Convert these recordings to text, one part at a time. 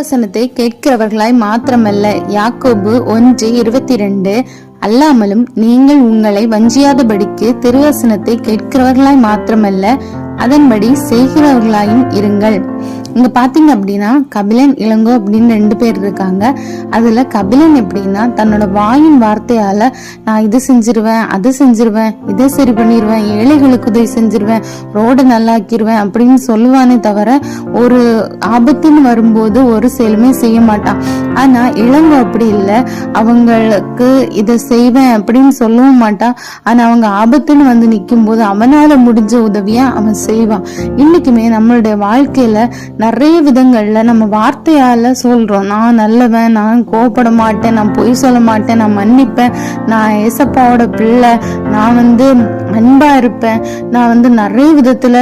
வசனத்தை கேட்கிறவர்களாய் மாத்திரமல்ல. யாக்கோபு 1:22 அல்லாமலும் நீங்கள் உங்களை வஞ்சியாதபடிக்கு திருவசனத்தை கேட்கிறவர்களாய் மாத்திரமல்ல, அதன்படி செய்கிறவர்களாயும் இருங்கள். இங்க பாத்தீங்க அப்படின்னா கபிலன், இளங்கோ அப்படின்னு 2 பேர் இருக்காங்க. அதுல கபிலன் எப்படின்னா தன்னோட வாயின் வார்த்தையால நான் இது செஞ்சிருவேன், அது செஞ்சிருவேன், இதை சரி பண்ணிருவேன், ஏழைகளுக்கு உதவி செஞ்சிருவேன், ரோட நல்லாக்கிருவேன் அப்படின்னு சொல்லுவானே தவிர ஒரு ஆபத்துன்னு வரும்போது ஒரு செயலுமே செய்ய மாட்டான். ஆனா இளங்கோ அப்படி இல்லை, அவங்களுக்கு இதை செய்வேன் அப்படின்னு சொல்லவும் மாட்டான். ஆனா அவங்க ஆபத்துன்னு வந்து நிக்கும் போது அவனால முடிஞ்ச உதவியா அவன் செய்வான். இன்னைக்குமே நம்மளுடைய வாழ்க்கையில நிறைய விதங்கள்ல நம்ம வார்த்தையால சொல்றோம், நான் நல்லவன், நான் கோபப்பட மாட்டேன், நான் பொய் சொல்ல மாட்டேன், நான் மன்னிப்பேன், நான் ஏசப்பாவோட பிள்ளை, நான் அன்பா இருப்பேன், நான் நிறைய விதத்துல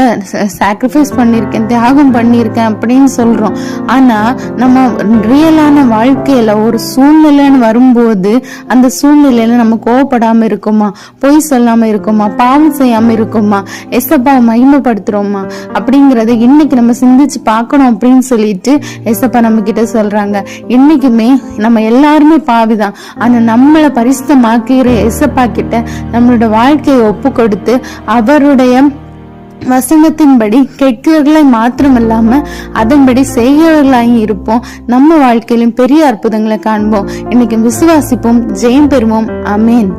சாக்ரிஃபைஸ் பண்ணிருக்கேன், தியாகம் பண்ணிருக்கேன் அப்படின்னு சொல்றோம். ஆனா நம்ம ரியலான வாழ்க்கையில ஒரு சூழ்நிலைன்னு வரும்போது அந்த சூழ்நிலையில நம்ம கோவப்படாம இருக்குமா, பொய் சொல்லாம இருக்குமா, பாவம் செய்யாம இருக்குமா, ஏசப்பாவை மகிமைப்படுத்துறோமா அப்படிங்கறத இன்னைக்கு நம்ம சிந்திச்சு பார்க்கணும் அப்படின்னு சொல்லிட்டு ஏசப்பா நம்ம கிட்ட சொல்றாங்க. இன்னைக்குமே நம்ம எல்லாருமே பாவிதான். ஆனா நம்மளை பரிசுத்தமாக்குற ஏசப்பா கிட்ட நம்மளோட வாழ்க்கையை ஒப்பு கொடுத்து அவருடைய வசனத்தின்படி கேட்கிறவர்களை மாத்திரமல்லாம அதன்படி செய்கிறவர்களாயும் இருப்போம். நம்ம வாழ்க்கையிலும் பெரிய அற்புதங்களை காண்போம். இன்னைக்கு விசுவாசிப்போம், ஜெயம் பெறுவோம். ஆமேன்.